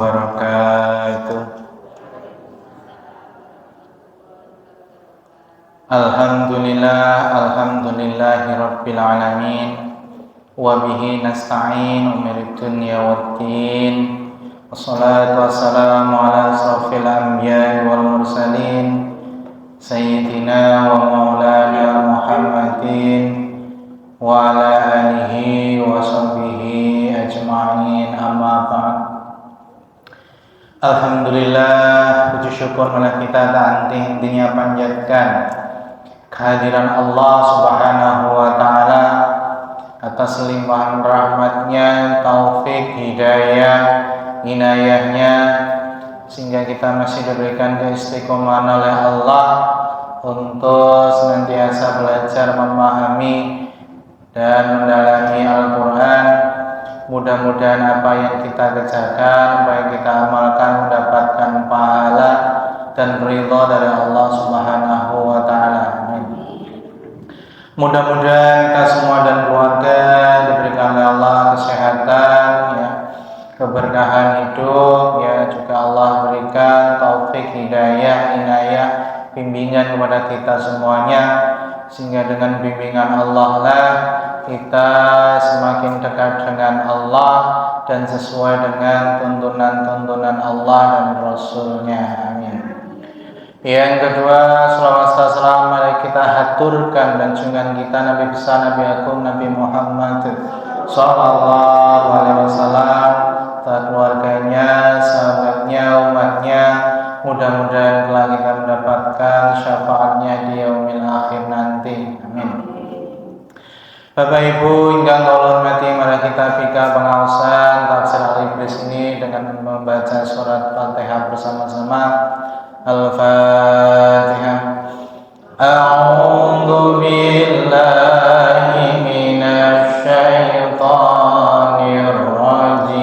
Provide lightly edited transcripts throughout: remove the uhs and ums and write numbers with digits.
wabarakatuh. Alhamdulillahi rabbil alamin. Wa bihi nasta'in umuri dunya waddin. Wassalatu wassalamu ala asrafil anbiya'i wal mursalin sayyidina wa maulana Muhammadin wa ala alihi wa sahbihi ajma'in, amma ba'd. Alhamdulillah, puji syukur malah kita tak henti-hentinya panjatkan kehadiran Allah Subhanahu wa ta'ala atas limpahan rahmatnya, taufik, hidayah, inayahnya, sehingga kita masih diberikan keistiqomahan oleh Allah untuk senantiasa belajar memahami dan mendalami Al-Quran. Mudah-mudahan apa yang kita kerjakan, baik kita amalkan, mendapatkan pahala dan ridha dari Allah Subhanahu wa ta'ala. Amin. Mudah-mudahan kita semua dan keluarga diberikan oleh Allah kesehatan, ya, keberkahan hidup, ya, juga Allah berikan taufik, hidayah, inayah, bimbingan kepada kita semuanya, sehingga dengan bimbingan Allah lah kita semakin dekat dengan Allah dan sesuai dengan tuntunan-tuntunan Allah dan Rasul-Nya. Amin. Yang kedua, salawat salam mari kita haturkan dan junjungan kita Nabi besar, Nabi agung, Nabi Muhammad sallallahu alaihi wasallam, keluarganya, sahabatnya, umatnya. Mudah-mudahan kelak kita mendapatkan syafaatnya di yaumil akhir nanti. Amin. Bapak Ibu ingkang kula hormati, mari kita bika pengaosan tafsir Al-Ibris ini dengan membaca surat Fatihah bersama-sama. Al-Fatihah. A'udzu billahi minasy syaithanir rajim.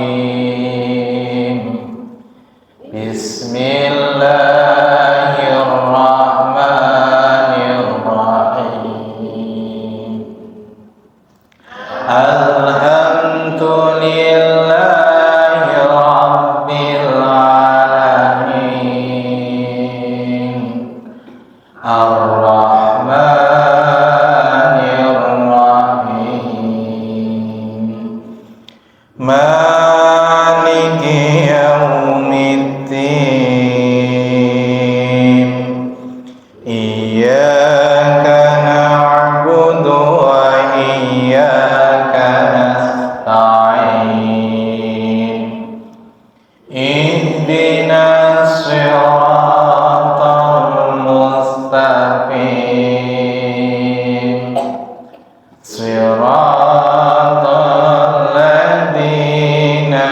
Bismillahirrahmanirrahim. Alhamdulillahi rabbil alamin. Ar-Rahmanir-Rahim. Maliki yaumiddin. Iyyaka na'budu wa iyyaka nasta'in. Ihdinas siratal mustaqim. Siratal ladzina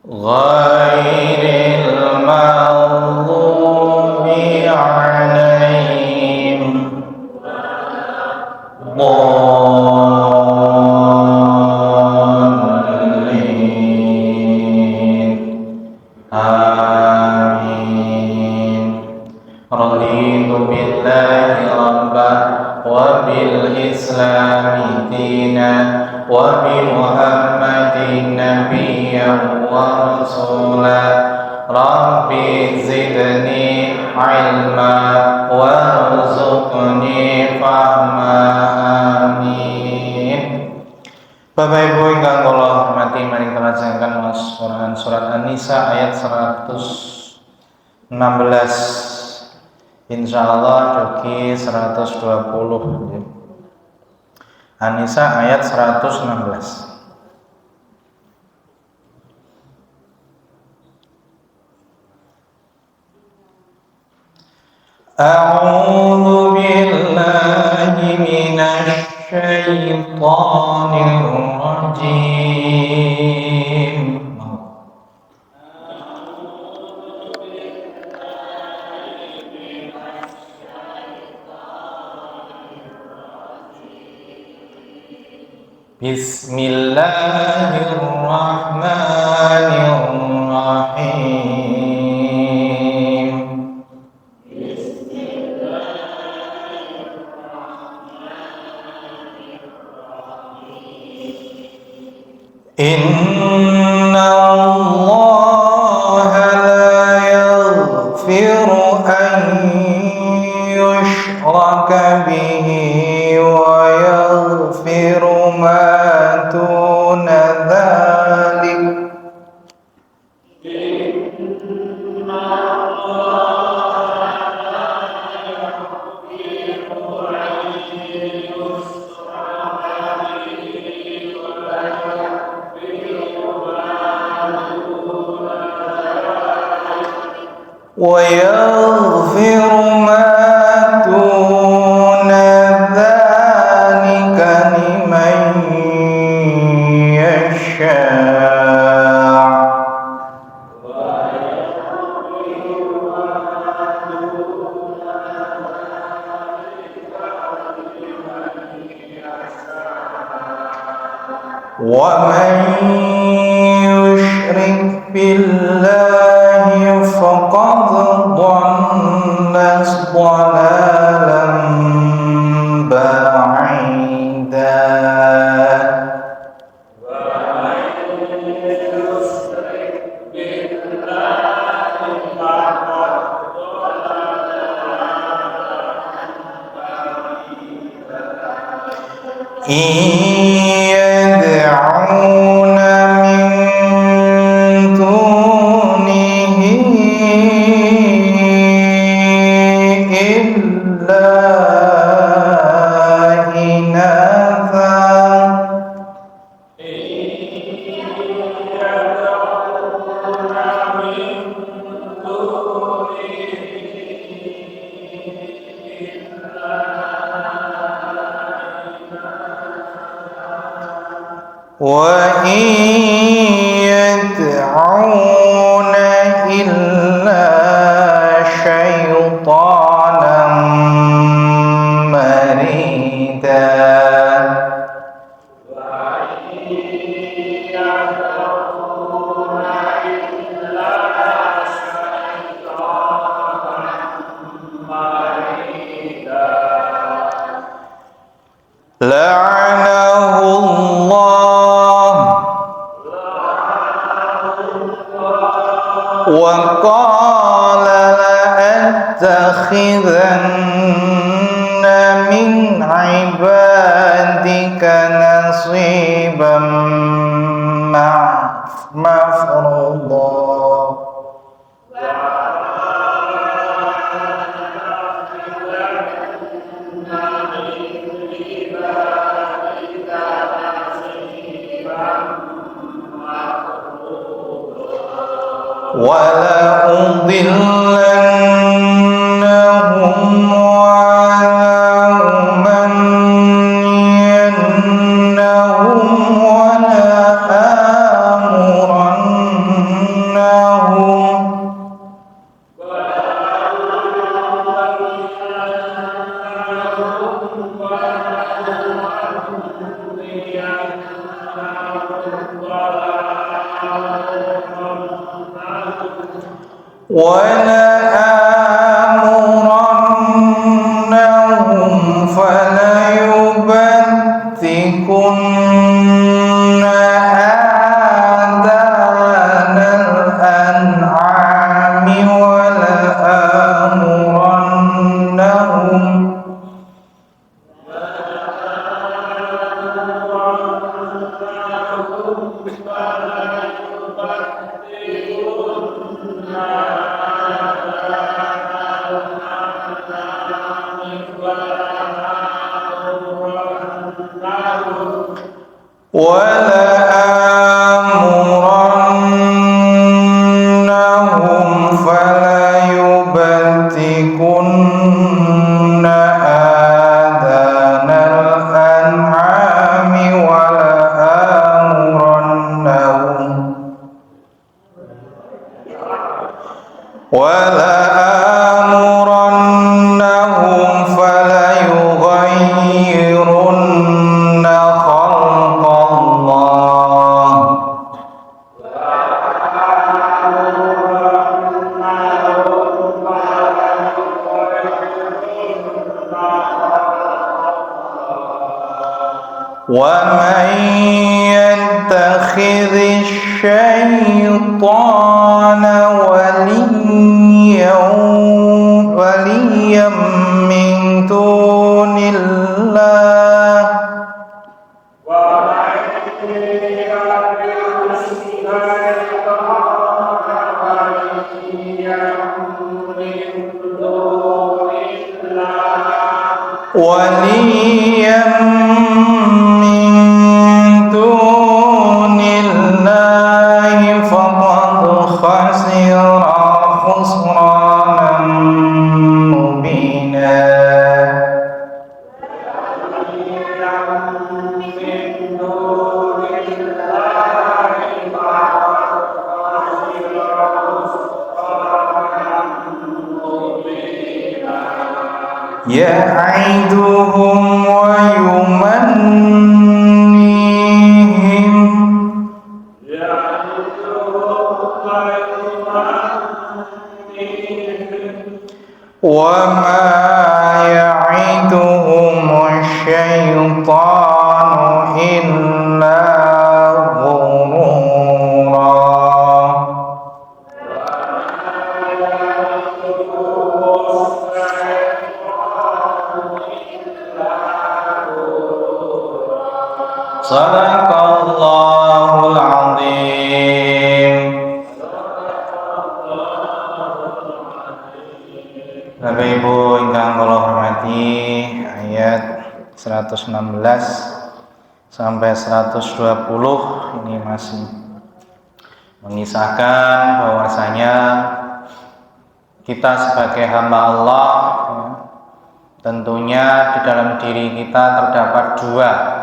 ghairil maghdubi 'alaihim wad-dallin. Amin. Raditu billahi rabban wa bil islami dinan wa bi Muhammadin nabiyyan wa rasulan. Rabbi zidni ilma warzuqni fahma. Amin. Bapak Ibu ingkang kula hormati, mari kita laksanakan Quran surat An-Nisa ayat 116. Insyaallah dugi 120. An-Nisa ayat 116. A'udzu billahi minasy syaithanir rajim. Bismillahirrahmanirrahim. Inna Allah la yaghfiru an yushraka bihi wa yaghfiru ma duna dhalik ويغفر ما دون ذلك لمن يشاء ومن يشرك بالله فقد ضل ضلالا بعيدا إن يدعون من دونه إلا إناثا وإن يدعون إلا شيطانا مريدا لعنه الله وقال لأتخذن من عبادك نصيبا مفروضا ولأضلنهم ولأمنينهم ولآمرنهم ولآمرنهم فليبتكن آذان الأنعام ولآمرنهم ولآمرنهم فليبتكن آذان الأنعام ولآمرنهم فليغيرن خلق الله ومن يتخذ الشيطان وليا من دون الله وليا من دون الله فقد خسر خسرانا مبينا يعدهم ويمنيهم وما يعدهم الشيطان إلا غرورا Sadaqallahul azim. Bapak Ibu ingkang kula hormati, ayat 116 sampai 120 ini masih mengisahkan bahwasanya kita sebagai hamba Allah ya, tentunya di dalam diri kita terdapat dua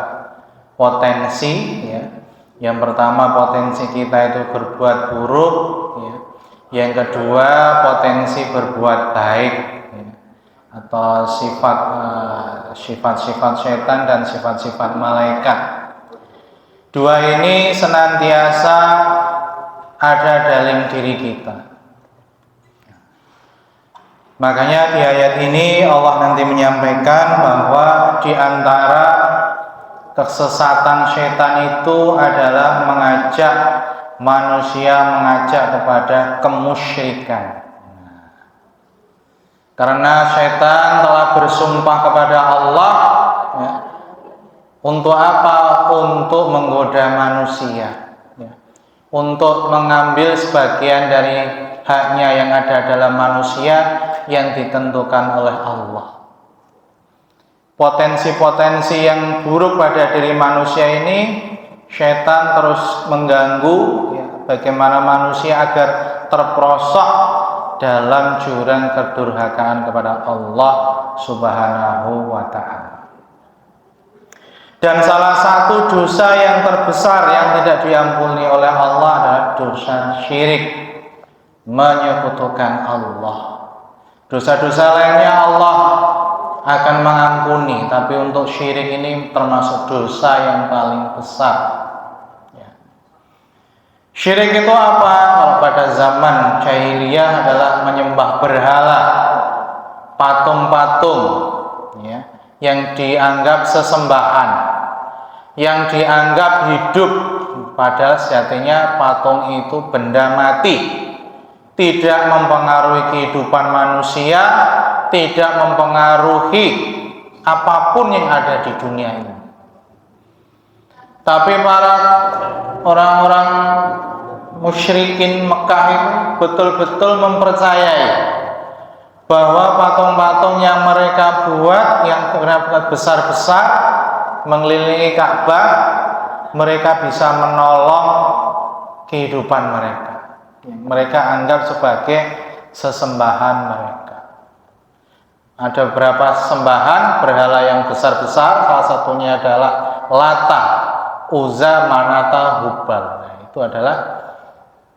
potensi ya. Yang pertama potensi kita itu berbuat buruk ya. Yang kedua potensi berbuat baik ya. Atau sifat-sifat setan dan sifat-sifat malaikat. Dua ini senantiasa ada dalam diri kita. Makanya di ayat ini Allah nanti menyampaikan bahwa di antara kesesatan setan itu adalah mengajak manusia kepada kemusyrikan. Karena setan telah bersumpah kepada Allah ya, untuk apa? Untuk menggoda manusia ya, untuk mengambil sebagian dari haknya yang ada dalam manusia yang ditentukan oleh Allah. Potensi-potensi yang buruk pada diri manusia ini, setan terus mengganggu ya, bagaimana manusia agar terperosok dalam jurang kedurhakaan kepada Allah Subhanahu wa ta'ala. Dan salah satu dosa yang terbesar yang tidak diampuni oleh Allah adalah dosa syirik, menyekutukan Allah. Dosa-dosa lainnya Allah akan mengampuni, tapi untuk syirik ini termasuk dosa yang paling besar ya. Syirik itu apa? Kalau pada zaman jahiliyah adalah menyembah berhala, patung-patung ya, yang dianggap sesembahan, yang dianggap hidup, padahal sejatinya patung itu benda mati, tidak mempengaruhi kehidupan manusia, tidak mempengaruhi apapun yang ada di dunia ini. Tapi para orang-orang musyrikin Mekah itu betul-betul mempercayai bahwa patung-patung yang mereka buat yang besar-besar mengelilingi Ka'bah, mereka bisa menolong kehidupan mereka. Mereka anggap sebagai sesembahan mereka. Ada beberapa sembahan berhala yang besar-besar, salah satunya adalah Lata, Uzza, Manata, Hubal. Nah, itu adalah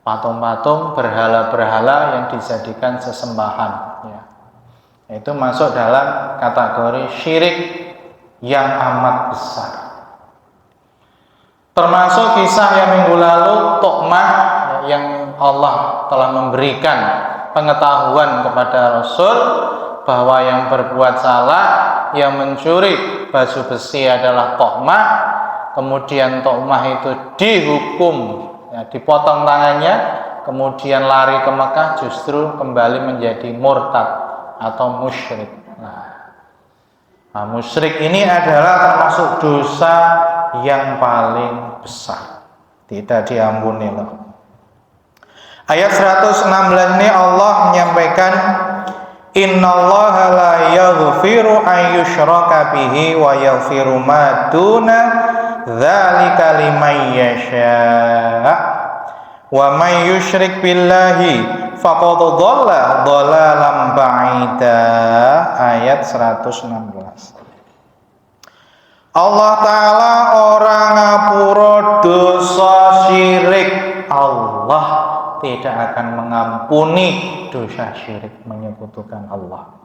patung-patung berhala-berhala yang dijadikan sesembahan ya. Itu masuk dalam kategori syirik yang amat besar. Termasuk kisah yang minggu lalu, Tuqmah yang Allah telah memberikan pengetahuan kepada Rasul bahwa yang berbuat salah, yang mencuri baju besi adalah Tuqmah, kemudian Tu'mah itu dihukum, ya, dipotong tangannya, kemudian lari ke Mekah, justru kembali menjadi murtad atau musyrik. Nah, musyrik ini adalah termasuk dosa yang paling besar, tidak diampuni loh. Ayat 116 ini Allah menyampaikan, innallaha la yaghfiru an yushraka bihi wa yaghfiru ma duna dzalika liman yasha wa man yusyrik billahi faqad dhalla dhalalan ba'ida. Ayat 116. Allah Ta'ala orang ngapura dosa syirik. Allah tidak akan mengampuni dosa syirik, menyekutukan Allah.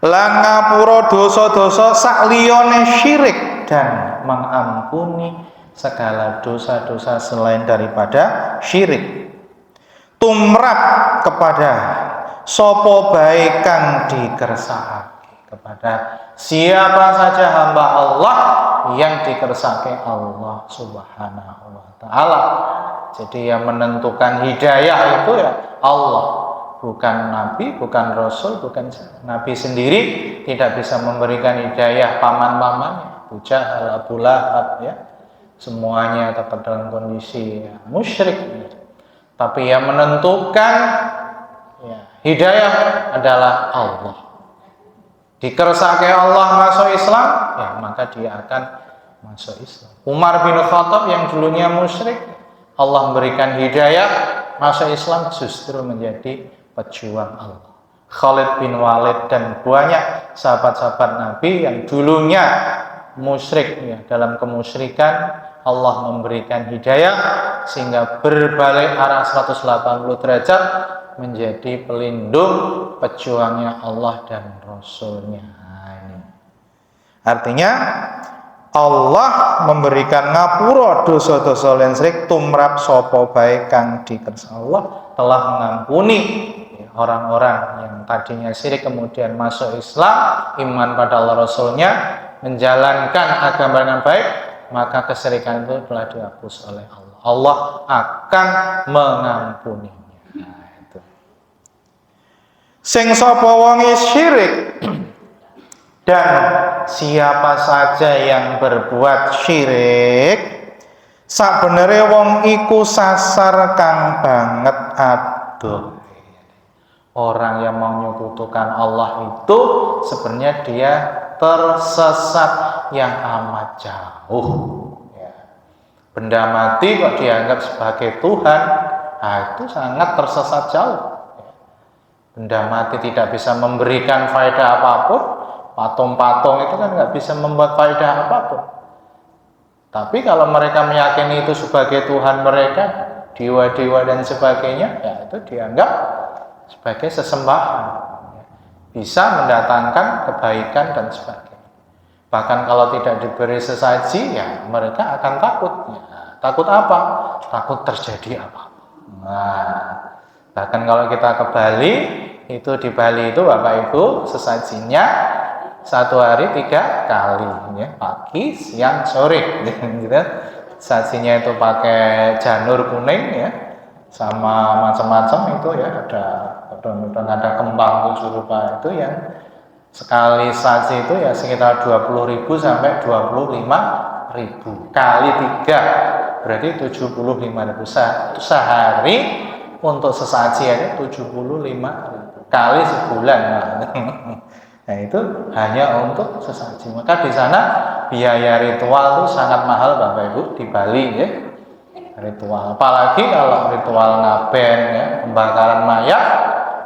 Lan ngapura dosa-dosa sakliyane syirik dan mengampuni segala dosa-dosa selain daripada syirik. Tumrap kepada sapa bae kang dikersakake, kepada siapa saja hamba Allah yang dikersakake Allah Subhanahu wa taala. Jadi yang menentukan hidayah itu ya Allah, bukan nabi, bukan rasul, bukan nabi sendiri tidak bisa memberikan hidayah paman-pamannya, Abu Jahal, Abu Lahab, ya semuanya tetap dalam kondisi ya, musyrik. Tapi yang menentukan ya, hidayah adalah Allah. Dikersake Allah masuk Islam, ya maka dia akan masuk Islam. Umar bin Khattab yang dulunya musyrik, Allah memberikan hidayah masuk Islam, justru menjadi pejuang Allah. Khalid bin Walid dan banyak sahabat-sahabat Nabi yang dulunya musyrik, ya, dalam kemusyrikan Allah memberikan hidayah sehingga berbalik arah 180 derajat menjadi pelindung pejuangnya Allah dan Rasulnya. Artinya Allah memberikan ngapura dosa-dosa lan syirik tumrap sapa bae kang dikersakake. Allah telah mengampuni orang-orang yang tadinya syirik kemudian masuk Islam, iman pada Allah Rasulnya, menjalankan agama dengan baik, maka kesyirikan itu telah dihapus oleh Allah. Allah akan mengampuninya. Nah, itu. Sing sapa wong syirik dan siapa saja yang berbuat syirik, sabenere wong iku sasar kang banget adoh. Orang yang mau menyekutukan Allah itu sebenarnya dia tersesat yang amat jauh. Ya. Benda mati kok dianggap sebagai Tuhan, nah itu sangat tersesat jauh. Benda mati tidak bisa memberikan faedah apapun. Patung-patung itu kan nggak bisa membuat faedah apapun. Tapi kalau mereka meyakini itu sebagai Tuhan mereka, dewa-dewa dan sebagainya, ya itu dianggap sebagai sesembahan, bisa mendatangkan kebaikan dan sebagainya. Bahkan kalau tidak diberi sesaji, ya mereka akan takut. Ya, takut apa? Takut terjadi apa-apa. Nah, bahkan kalau kita ke Bali, itu di Bali itu Bapak Ibu sesajinya satu hari 3 kali, ya, pagi, siang, sore, gitu. Sajinya itu pakai janur kuning, ya, sama macam-macam itu ya, ada kembang 7 rupa itu yang sekali saji itu ya sekitar 20.000 sampai 25.000 kali 3 berarti 75.000 sehari untuk sesaji aja 75.000 kali sebulan. Nah itu hanya untuk sesaji. Maka di sana biaya ritual itu sangat mahal Bapak Ibu di Bali, ya. Ritual, apalagi kalau ritual ngaben, ya, pembakaran mayat,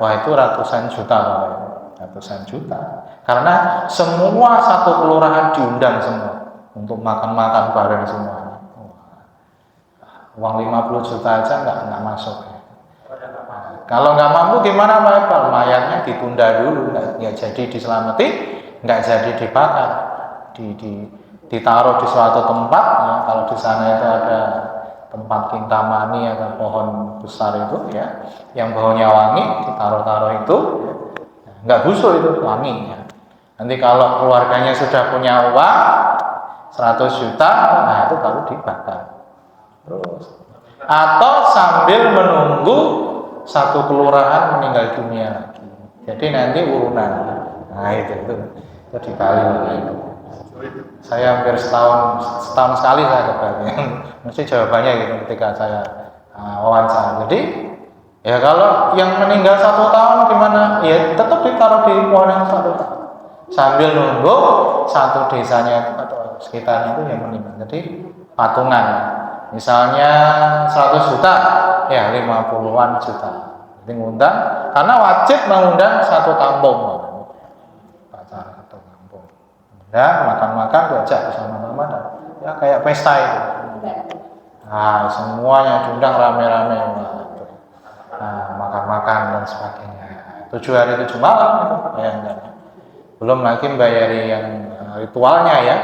wah itu ratusan juta Bapak Ibu. Ratusan juta. Karena semua satu kelurahan diundang semua untuk makan-makan bareng semuanya. Uang 50 juta aja nggak masuk. Kalau nggak mampu gimana Pak? Mayatnya ditunda dulu, nggak jadi diselamati, nggak jadi dibakar, ditaruh di suatu tempat. Ya, kalau di sana itu ada tempat kintamani atau pohon besar itu, ya, yang baunya wangi, ditaruh itu, ya, nggak busuk itu wanginya. Nanti kalau keluarganya sudah punya uang, 100 juta, nah itu baru dibakar. Terus atau sambil menunggu satu kelurahan meninggal dunia lagi. Jadi nanti urunan. Nah itu di Bali itu. Saya hampir setahun sekali saya ke Bali. Mesti jawabannya gitu ketika saya wawancara. Jadi ya kalau yang meninggal 1 tahun gimana? Ya tetap ditaruh di pohon yang 1 tahun. Sambil nunggu satu desanya atau sekitarnya itu yang meninggal. Jadi patungan. Misalnya 100 juta, ya 50-an juta. Jadi ngundang, karena wajib mengundang satu kampung. Pacar satu kampung. Ya, makan-makan diajak bersama-sama. Ya kayak pesta itu. Nah, semuanya diundang rame-rame. Nah, makan-makan dan sebagainya. 7 hari 7 malam itu. Ya, belum lagi membayari yang ritualnya ya.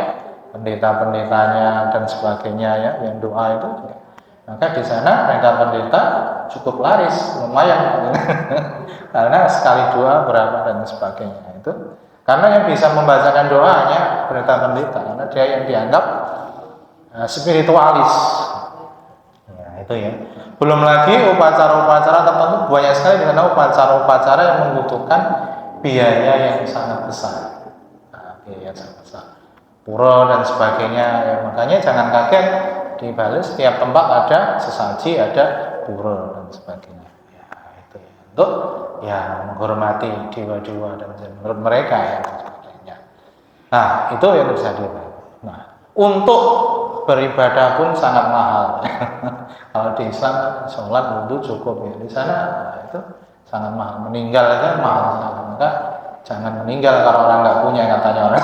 Pendeta-pendetanya dan sebagainya ya, yang doa itu juga. Maka di sana pendeta-pendeta cukup laris, lumayan karena sekali doa berapa dan sebagainya itu. Karena yang bisa membacakan doanya pendeta-pendeta, karena dia yang dianggap spiritualis. Ya, itu ya. Belum lagi upacara-upacara tertentu, banyak sekali di sana upacara-upacara yang membutuhkan biaya yang sangat besar. Nah, biaya yang sangat besar. Pura dan sebagainya, ya, makanya jangan kaget di Bali setiap tempat ada sesaji, ada pura dan sebagainya. Ya, itu ya. Untuk ya menghormati dewa-dewa dan menurut mereka ya dan sebagainya. Nah, itu yang bisa dilihat. Nah, untuk beribadah pun sangat mahal. Kalau di Islam sholat wudhu cukup ya, di sana itu sangat mahal. Meninggal aja mahal sekali. Maka jangan meninggal kalau orang nggak punya, katanya orang.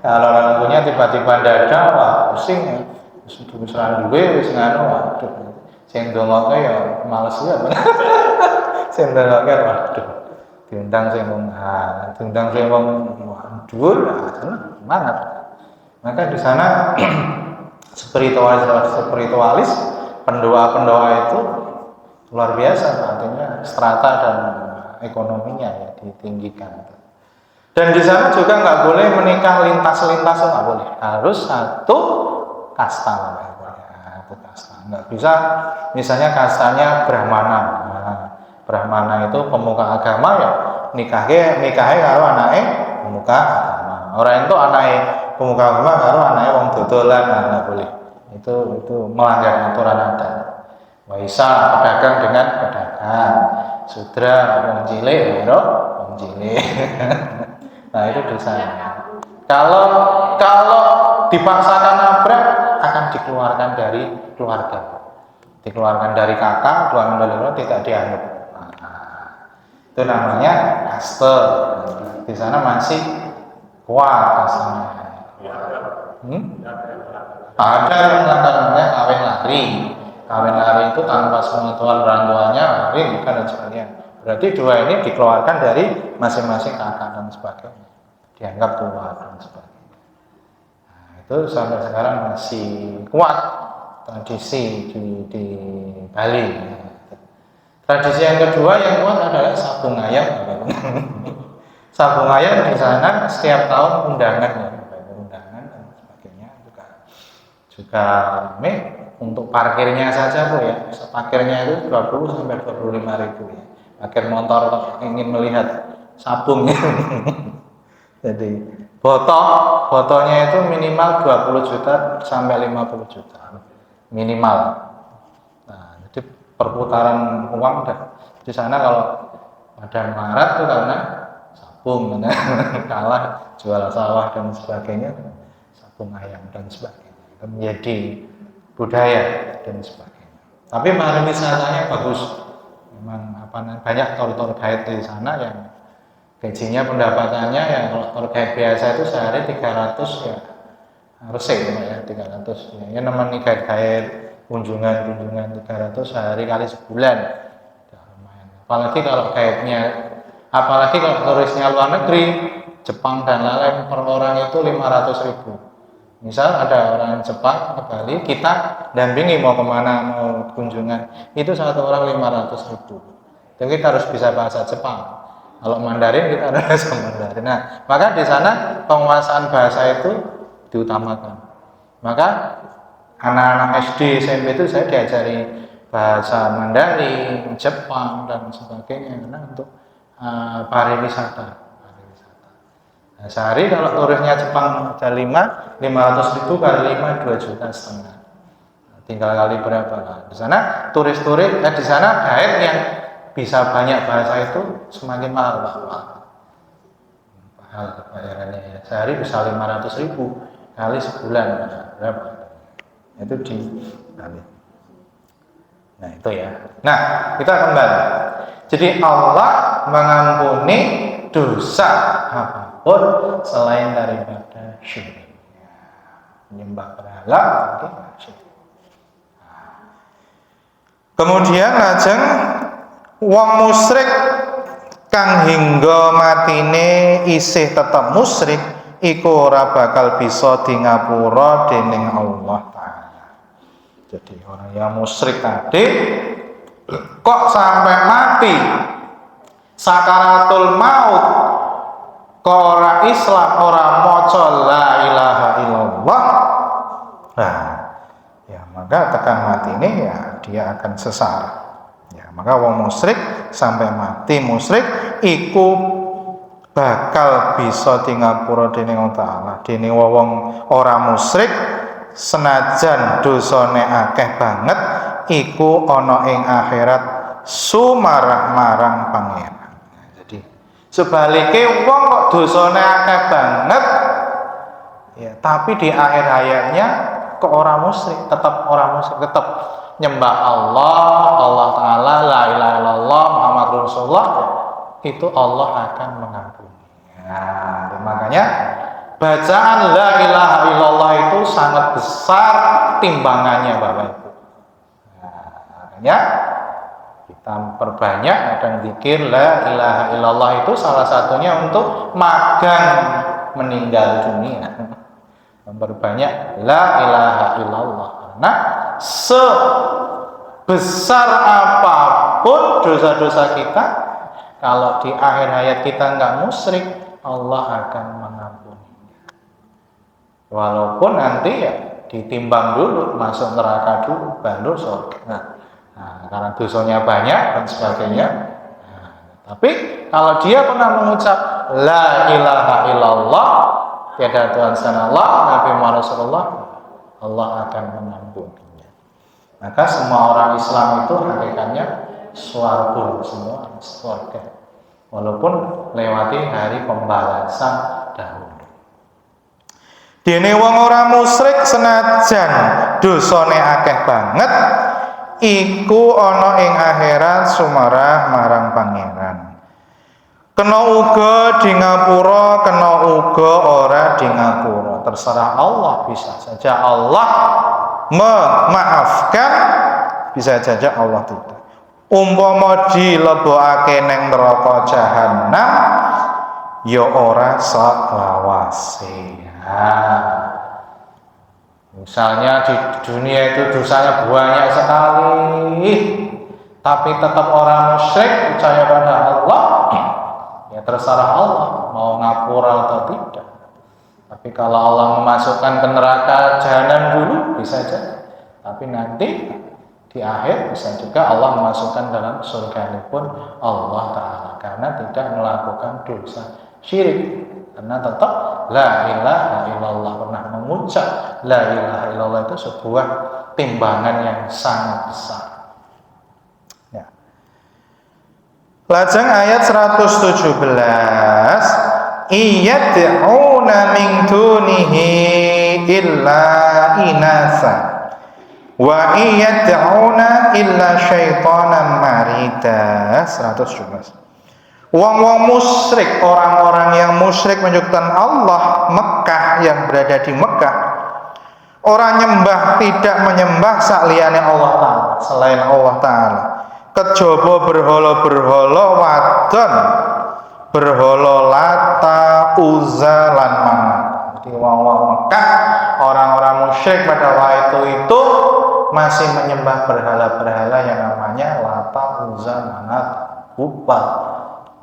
Kalau orang punya tiba-tiba dada, wah pusing ya. Sudah serang duwe wis nganu, waduh. Sing ndongoke ya males ya. Sing ndongoke waduh. Diundang sing wong diundang sing wong dhuwur, semangat. Maka di sana spiritualis, pendoa-pendoa itu luar biasa, artinya strata dan ekonominya ya ditinggikan. Dan di sana juga nggak boleh menikah lintas-lintas, nggak boleh. Harus satu kasta, satu kasta. Nggak bisa, misalnya kastanya Brahmana. Nah, Brahmana itu pemuka agama ya, nikahnya kalau anaknya pemuka agama. Orang itu anaknya pemuka agama kalau anaknya wong dodolan, nggak boleh. Itu melanggar aturan adat. Waisa pedagang dengan pedagang, sudra wong cilik, wong cilik. Nah itu di sana. Kalau dipaksakan nabrak akan dikeluarkan dari keluarga, dikeluarkan dari kakak, dikeluarkan dari keluarga, tidak dianggap. Nah, itu namanya kaste. Di sana masih kuat kastenya. Ada yang namanya kawin lari. Kawin lari itu tanpa pengetahuan orang tuanya, lari dan sebagainya. Berarti dua ini dikeluarkan dari masing-masing kakak dan sebagainya, dianggap tua dan sebagainya. Nah, itu sampai sekarang masih kuat tradisi di Bali. Tradisi yang kedua yang kuat adalah sabung ayam. Sabung ayam di sana setiap tahun undangan ya, undangan dan sebagainya juga rame. Untuk parkirnya saja Bu ya, parkirnya itu 20 sampai 25 ribu ya. Parkir motor ingin melihat sabung. Jadi botolnya itu minimal 20 juta sampai 50 juta minimal. Nah, jadi perputaran uang dah di sana. Kalau pada Maret itu karena sabung, kalah jual sawah dan sebagainya, sabung ayam dan sebagainya, itu menjadi budaya dan sebagainya. Tapi pariwisatanya bagus. Memang banyak tour guide di sana yang gajinya, pendapatannya yang kalau tour guide biasa itu sehari 300 ya harus ya 300 ya namanya guide kunjungan 300 sehari kali sebulan ya, lumayan. Apalagi kalau turisnya luar negeri, Jepang dan lain-lain, per orang itu 500 ribu. Misal ada orang Jepang ke Bali, kita dampingi mau kemana, mau kunjungan, itu satu orang 500 ribu. Jadi kita harus bisa bahasa Jepang. Kalau Mandarin kita harus bahasa Mandarin. Nah, maka di sana penguasaan bahasa itu diutamakan. Maka anak-anak SD, SMP itu saya diajari bahasa Mandarin, Jepang dan sebagainya karena untuk pariwisata. Nah, sehari kalau turisnya Jepang ada 500.000 kali 5 2,5 juta. Nah, tinggal kali berapa lah. Di sana turis-turis di sana guide yang bisa banyak bahasa itu semakin mahal Pak. Mahal bayarannya ya. Sehari bisa 500.000 kali sebulan. Nah, berapa? Itu di kali. Nah itu ya. Nah kita kembali. Jadi Allah mengampuni dosa apapun selain daripada syirik. Menyembah berhala mungkin syirik. Kemudian lajeng wong musyrik kang hingga matine isih tetep musyrik iku ora bakal bisa di ngapura dening Allah Ta'ala. Jadi orang yang musyrik tadi kok sampai mati sakaratul maut kok ora Islam, ora maca la ilaha illallah, nah ya maka tekan mati ini ya dia akan sesat. Ya maka wong musyrik sampai mati musyrik iku bakal bisa di ngapura dening Allah Ta'ala. Dene wong ora musyrik senajan dosane akeh banget iku ana ing akhirat sumarah marang pangeran. Nah, jadi sebaliknya wong kok dosane akeh banget ya tapi di akhir hayatnya kok orang musyrik, tetap orang musyrik, tetap nyembah Allah Ta'ala, la ilaha illallah, Muhammad Rasulullah, itu Allah akan mengampuni. Nah, makanya bacaan la ilaha illallah itu sangat besar timbangannya Bapak Ibu. Nah, makanya kita perbanyak dan zikir la ilaha illallah itu salah satunya untuk magang meninggal dunia. Memperbanyak la ilaha illallah karena sebesar apapun dosa-dosa kita kalau di akhir hayat kita nggak musyrik Allah akan mengampuninya. Walaupun nanti ya ditimbang dulu, masuk neraka dulu, baru surga. Nah, karena dosanya banyak dan sebagainya. Nah, tapi kalau dia pernah mengucap la ilaha illallah, tiada Tuhan selain Allah, Nabi Muhammad Rasulullah, Allah akan mengampuninya. Maka semua orang Islam itu hakikatnya swarga, semua surga. Walaupun lewati hari pembalasan dahulu. Dene wong ora musyrik senajan dosane akeh banget iku ana ing akhirat sumarah marang pangeran. Kena uga di ngapura, kena uga ora di ngapura. Terserah Allah, bisa saja Allah memaafkan, bisa saja Allah tidak. Umpama dilebokake ning neraka jahanam ya ora selawase. Misalnya di dunia itu dosanya banyak sekali tapi tetap orang musyrik percaya pada Allah, ya terserah Allah mau ngapura atau tidak. Tapi kalau Allah memasukkan ke neraka jahanam dulu bisa saja, tapi nanti di akhir bisa juga Allah memasukkan dalam surga pun Allah Ta'ala karena tidak melakukan dosa syirik, karena tetap la ilaha illallah, pernah mengucap la ilaha illallah itu sebuah timbangan yang sangat besar. Ya. Lajeng ayat 117, iyad'una min dunihi illa inasa wa iyad'una illa syaitanan marida. 117. Wong-wong musyrik, orang-orang yang musyrik menyekutukan Allah, Mekah, yang berada di Mekah, orang nyembah tidak menyembah saliyane Allah Ta'ala, selain Allah Ta'ala. Kejaba berhala-berhala wadon, berhala Lata, Uzza lan Manat. Jadi wong-wong Mekah, orang-orang musyrik pada waktu itu masih menyembah berhala-berhala yang namanya Lata, Uzza, Manat, Hubal.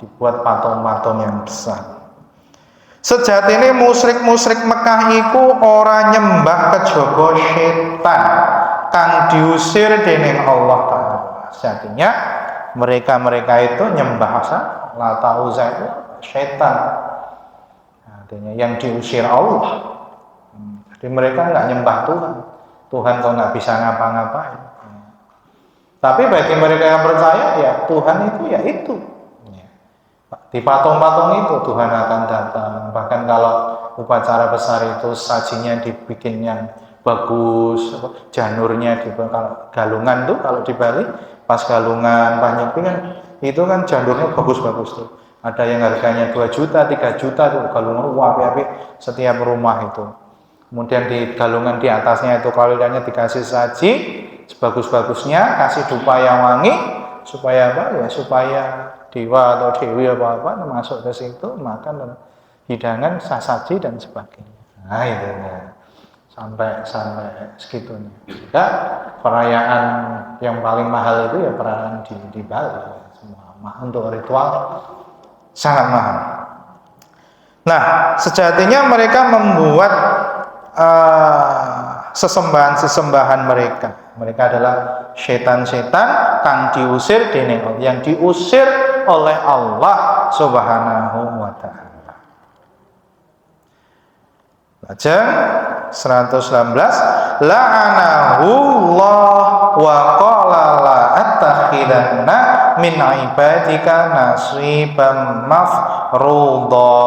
Dibuat patung-patung yang besar. Sejatine musyrik-musyrik Mekah iku ora nyembah kejaba setan kang diusir dening Allah Ta'ala. Sejatinya mereka itu nyembah Lata Uzza itu setan. Artinya yang diusir Allah. Jadi mereka nggak nyembah Tuhan. Tuhan kok nggak bisa ngapa-ngapain. Tapi bagi mereka yang percaya ya Tuhan itu ya itu. Di patung-patung itu Tuhan akan datang. Bahkan kalau upacara besar itu sajinya dibikin yang bagus, janurnya kalau galungan tuh kalau di Bali pas galungan banyak kan itu kan janurnya bagus-bagus tuh. Ada yang harganya 2 juta, 3 juta tuh galungan api-api setiap rumah itu. Kemudian di galungan di atasnya itu kalau dikasih saji sebagus-bagusnya, kasih dupa yang wangi supaya apa ya? Supaya dewa atau dewi apa-apa masuk ke situ makan dan hidangan sasaji dan sebagainya. Nah itu ya. sampai segitunya. Ya, perayaan yang paling mahal itu ya perayaan di Bali. Semua mahal untuk ritual sangat mahal. Nah, sejatinya mereka membuat sesembahan-sesembahan mereka. Mereka adalah setan-setan kang diusir dening Allah, yang diusir oleh Allah Subhanahu wa taala. Baca 119, la'anahu Allah wa qala la attakhidanna min ibadika nasiban mafruḍa.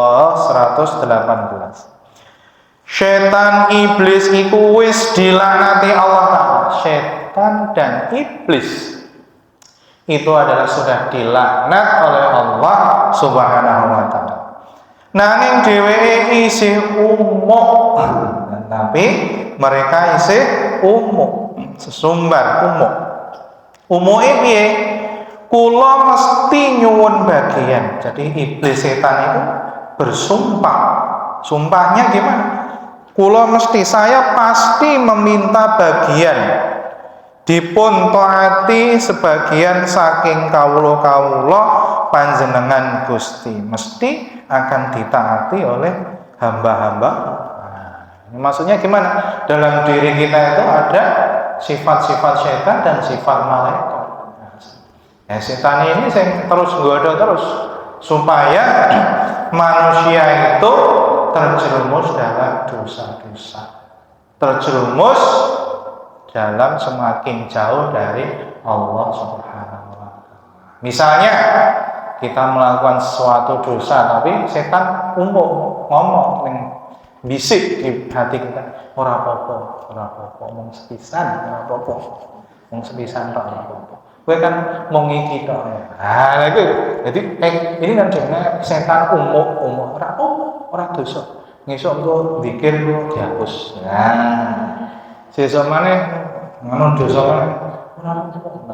118. Setan iblis iku wis dilaknati Allah Ta'ala. Setan dan iblis itu adalah sudah dilaknat oleh Allah Subhanahu wa taala. Nanging dheweke isih umuk. Tapi mereka isih umuk, sesumbar umuk. Umuke piye? Kula mesti nyuwun bagian. Jadi iblis setan itu bersumpah. Sumpahnya gimana? Kula mesti, saya pasti meminta bagian dipun taati sebagian saking kawula-kawula panjenengan Gusti, mesti akan ditaati oleh hamba-hamba. Nah, maksudnya gimana? Dalam diri kita itu ada sifat-sifat setan dan sifat malaikat. Nah, setan ini saya terus goda terus supaya manusia itu terjerumus dalam dosa-dosa, terjerumus dalam semakin jauh dari Allah Subhanahu wa taala. Misalnya kita melakukan suatu dosa tapi setan ngomong bisik di hati kita, ora apa-apa, mung sepisan, ora apa-apa. Mung sepisan tok ora apa-apa. Kowe kan mung iki tok. Nah, itu jadi ini kan jenenge setan ora apa-apa, ora dosa. Ngesuk engko zikir ku dihapus. Nah, sesuk maneh ngono dosa maneh ora apa-apa.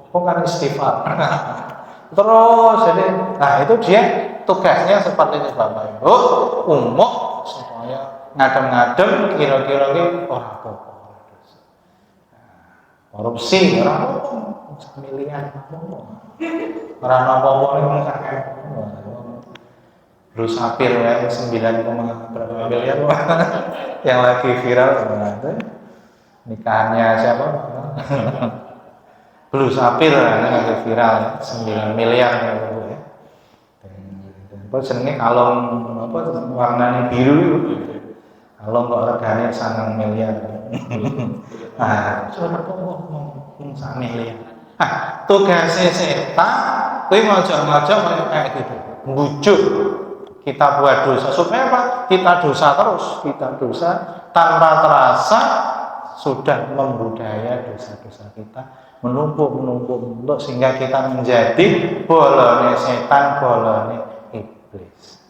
Kok kan istighfar. Terus jadi, nah itu dia tugasnya seperti itu Bapak Ibu, umuk supaya ngadem-ngadem kira-kira ini orang apa-apa. Korupsi orang apa-apa, samilian orang apa-apa ini sakit. Bruce Sapir ya 9, berapa miliar yang lagi viral nikahannya siapa? Bruce Sapir yang lagi viral 9 miliar ya. Apa jenenge kalung apa warnanya biru itu. Kalung kok regane 9 miliar. Ah, suara ngomong 1 miliar. Ah, tugasnya setan kuwi ngojo-ngojo kayak gitu. Bujuk kita buat dosa supaya apa? Kita dosa terus, kita dosa tanpa terasa sudah membudaya dosa-dosa kita menumpuk sehingga kita menjadi bolone setan, bolone iblis.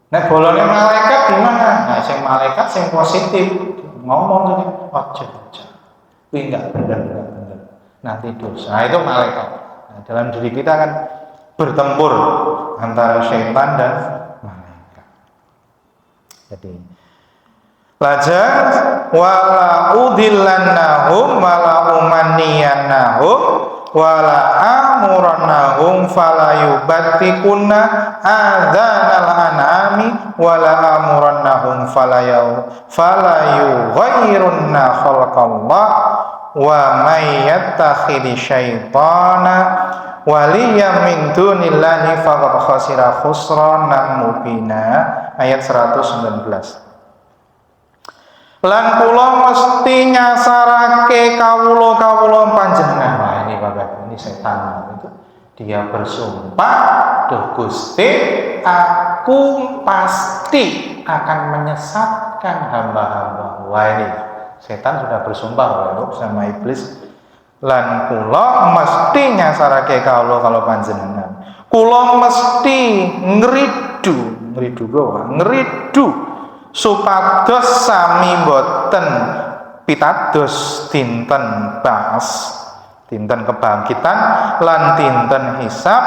Nah, bolone malaikat gimana? Nah, sing malaikat sing positif ngomong ini, ojo. Kuwi enggak bener. Nanti dosa. Nah, itu malaikat. Nah, dalam diri kita kan bertempur antara setan dan malaikat. Jadi lajar wala udillannahum wala umanniyannahum wala amurannahum falayubattikunna adzanal an'ami wala amurannahum falayughayyirunna khalqallah wa may yattakhidhi syaitana waliyan min dunillahi faqad khasira khusranan mubina. Ayat 119. Lan kula mesti nyasarake kawula-kawula panjenengan. Nah, ini Bapak, ini setan itu dia bersumpah, "Duh Gusti, aku pasti akan menyesatkan hamba-hamba." Wah, ini setan sudah bersumpah sama iblis. Lan kula mesti nyasarake kawula panjenengan. Kula mesti ngridu supados sami boten pitados dinten baas, dinten kebangkitan lan dinten hisab.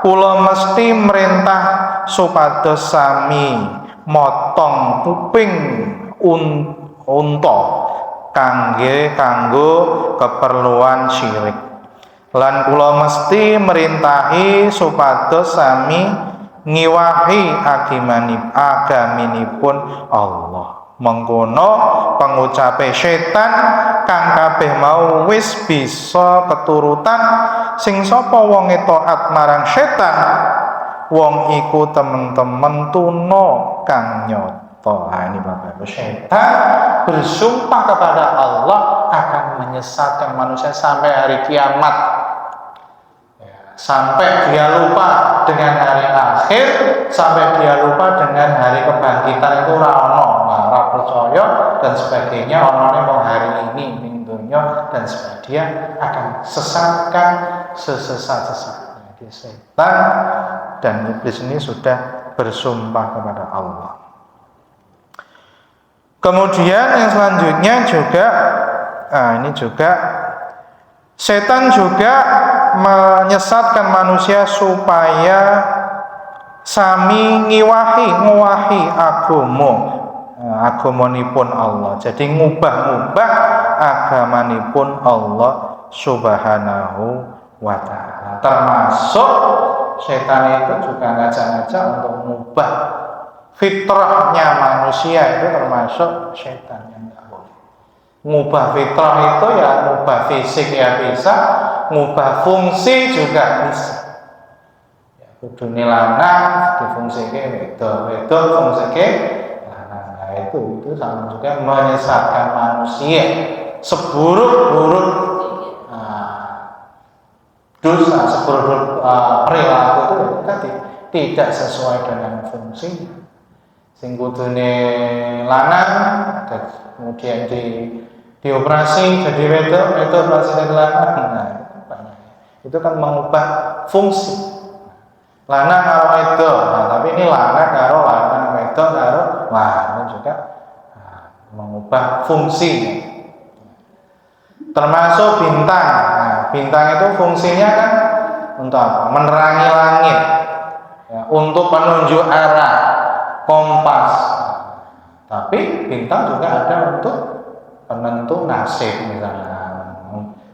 Kula mesti merintah supados sami motong kuping unta kanggo keperluan syirik. Lan kula mesti merintahi supados sami ngiwahi agaminipun Allah. Mengkono pengucape setan kang kabeh mau wis bisa keturutan. Sing sapa wong taat marang setan, wong iku temen-temen tuna kang nyata. Ini Bapak Ibu, setan bersumpah kepada Allah akan menyesatkan manusia sampai hari kiamat. Sampai dia lupa dengan hari akhir, sampai dia lupa dengan hari kebangkitan itu rano, marah percaya dan sebagainya. Orangnya mau hari ini minggunya dan sebagainya akan sesatkan sesesat-sesatnya. Jadi setan dan iblis ini sudah bersumpah kepada Allah. Kemudian yang selanjutnya juga, ini juga setan juga menyesatkan manusia supaya sami ngowahi agamanipun Allah. Jadi ngubah-ngubah agamanipun Allah Subhanahu wa ta'ala. Termasuk setan itu juga ngajak-ngajak untuk mengubah fitrahnya manusia, itu termasuk setan yang enggak boleh. Ngubah fitrah itu ya ngubah fisik ya bisa, ngubah fungsi juga bisa. Ya, kudune lanang difungsike wedok fungsike lanang. Nah, itu sama juga menyesatkan manusia. Seburuk-buruk dosa, seburuk perilaku itu tadi tidak sesuai dengan fungsinya. Sing kudune lanang kemudian dioperasi jadi wedok operasi jadi lanang. Nah, itu kan mengubah fungsi. Lanang karo wedok. Nah, tapi ini lanang karo lanang, wedok karo ini juga mengubah fungsi. Termasuk bintang. Nah, bintang itu fungsinya kan untuk apa? Menerangi langit. Ya, untuk penunjuk arah, kompas. Tapi bintang juga ada untuk penentu nasib misalnya.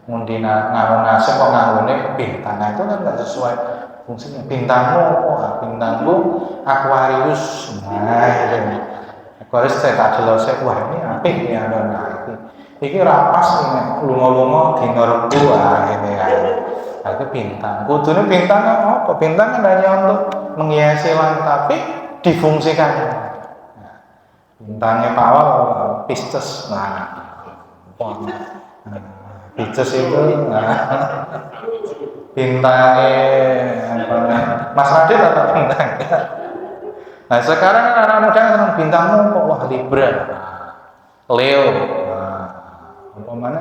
Mundi ngaruh nasib kok nganggone bintang, nah itu kan nggak sesuai fungsinya. Bintangmu bintangku Aquarius. Nah itu Aquarius saya tak jelas, wah ini apik ya, nah iki rapas ini lunga-lunga dina Rebo ini ya. Nah itu bintang. Kudune bintang apa? Bintang kan hanya untuk menghiasi langit, tapi difungsikan. Nah, bintangnya Pawal Pisces. Pisces itu bintangnya Mas Radit atau bintang? Nah sekarang anak muda kan bintangmu kok wah Libra, Leo, mana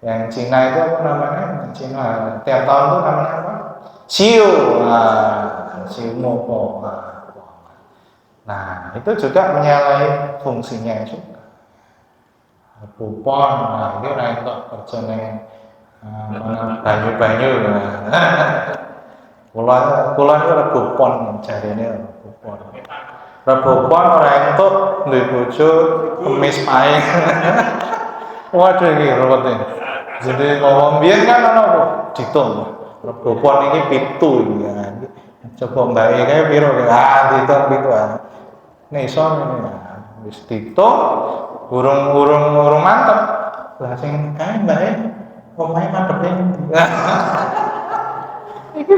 yang Cina itu apa namanya? Cina tiap tahun itu namanya apa? Siu, Siu Mopo. Nah itu juga menyalahi fungsinya juga. Kupon, nah ini orang itu kerja banyu-banyu. Kulon itu ada kupon, jadi ini kupon. Kupon orang itu duwe bojo kemis pahing. Waduh iki ruwet iki. Jadi ngomong biyen kan ono apa? Ditung. Regopon iki 7 iki kan. Coba mbake kae piro? Ditung 7 ah. Nek iso ngene. Wis ditung urung mantep. Lah sing kae mbake omahe madhepe. Iki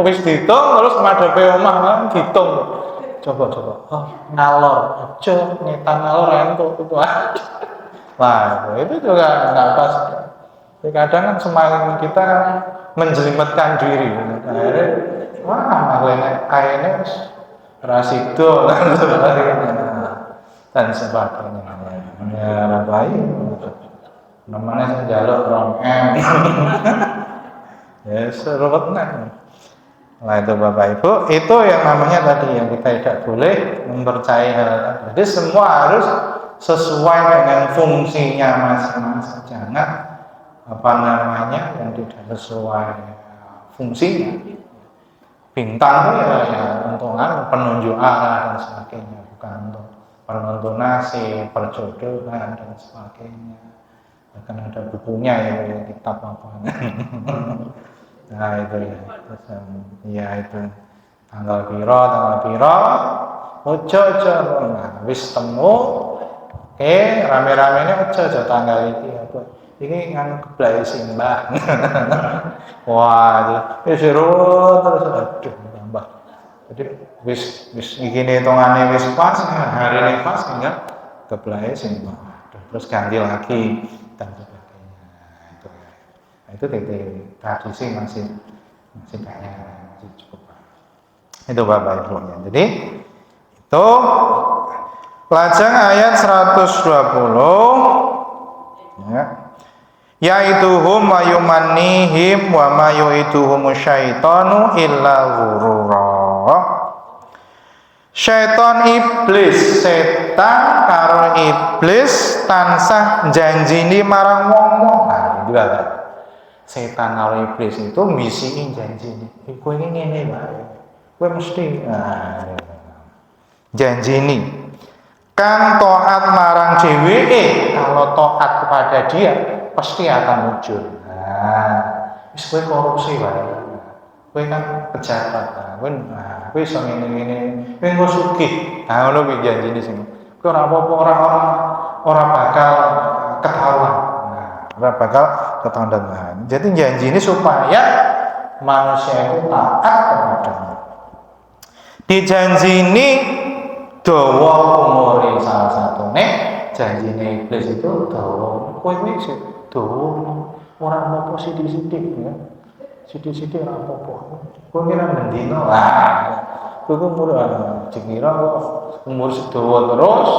wis ditung terus madhepe omah kan ditung. Coba. Oh, ngalor. Aja ngetan ngalor entuk itu. Wah, itu juga nggak pas. Jadi kadang kan semakin kita menjelimetkan diri, akhirnya, wah, akhirnya rasido dan sebagainya. Ya, baik. Namanya jalur rong ya, serupet nih. Nah itu Bapak Ibu, itu yang namanya tadi yang kita tidak boleh mempercayai hal tadi. Jadi semua harus sesuai dengan fungsinya masing-masing. Jangan yang tidak sesuai fungsinya. Bintang itu ya untuk penunjuk arah dan sebagainya, bukan untuk penentu nasib, perjodohan dan sebagainya. Bahkan ada bukunya ya, kitab apa. Nah itu ya itu tanggal piro ojo nah wis temu rame-rame ini ojo tanggal iki apa iki ngan keblai simbah wah itu seru terus aduh tambah jadi wis iki hitungane wis pas hari ini pas enggak keblai simbah terus ganti lagi dan itu tradisi masih banyak, masih cukup. Itu Bapak Ibu ya. Jadi itu lajeng ayat 120 ya. Yaituhum wa yumannihim wa ma yu'iduhum syaitanu illa ghurura. Setan karo iblis tansah janjini marang wong-wong. Nah, itu ada. Setan karo iblis itu mbisiin janji ini. Kowe ini ngene wae. Kowe mesti janji ini. Kang taat marang dheweke, kalau taat kepada dia pasti akan muncul. Wis kowe korupsi wae. Kowe kan pejabat. Kowe iso ngene-ngene. Kowe engko sugih. Ngono kuwi janjine sing. Kowe ora apa-apa ora bakal ketahuan. Bakal ketahuan. Jadi janji ini supaya manusia itu taat kepadanya. Di janji ini dawa umure salah satunya janji ini iblis itu dawa. Kowe iki dawa ora apa-apa sithik-sithik ya. Sithik-sithik ora apa-apa. Kowe kira mendino kowe umur dikira umur sedawa terus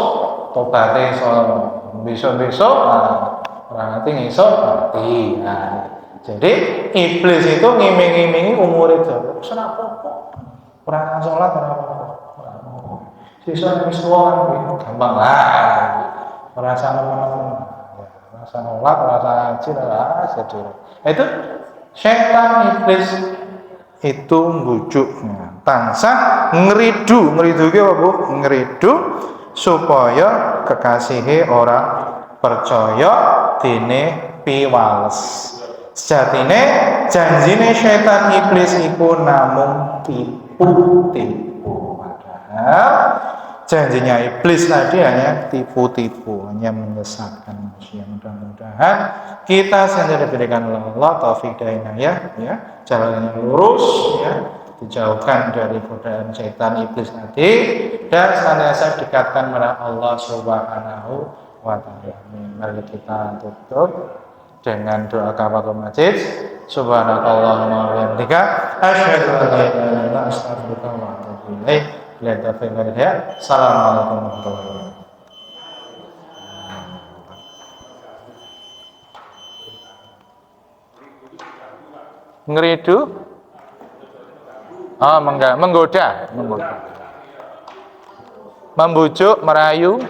tobaté iso besok-besok orang nanti ngisok mati. Nah, jadi iblis itu ngiming-ngimingi umur itu. Ora apa-apa. Ora salat ora apa-apa. Sisa wis tuwa gampang lah. Ora salah-salah. Ora salat, ora ngaji, ora sedih. Itu setan iblis itu mbujuknya. Tansah ngridu ki apa Bu? Ngridu supaya kekasihe ora percaya dene piwales. Sejatine janjine setan iblis iku namung tipu. Padahal janjinya iblis tadi hanya tipu-tipu, hanya menyesatkan manusia. Mudah-mudahan kita sendiri diberikan oleh Allah taufik dan hidayah ya, jalannya lurus ya, dijauhkan dari godaan setan iblis tadi dan senantiasa dekatkan kepada Allah Subhanahu wa ta'ala. Mari kita tutup dengan doa kafaratul majid. Subhanakallahumma wa bihamdika asyhadu an la ilaha illa anta astaghfiruka wa atubu ilaik. Assalamualaikum warahmatullahi wabarakatuh. Ngeridu? Oh, menggoda. Membujuk, merayu.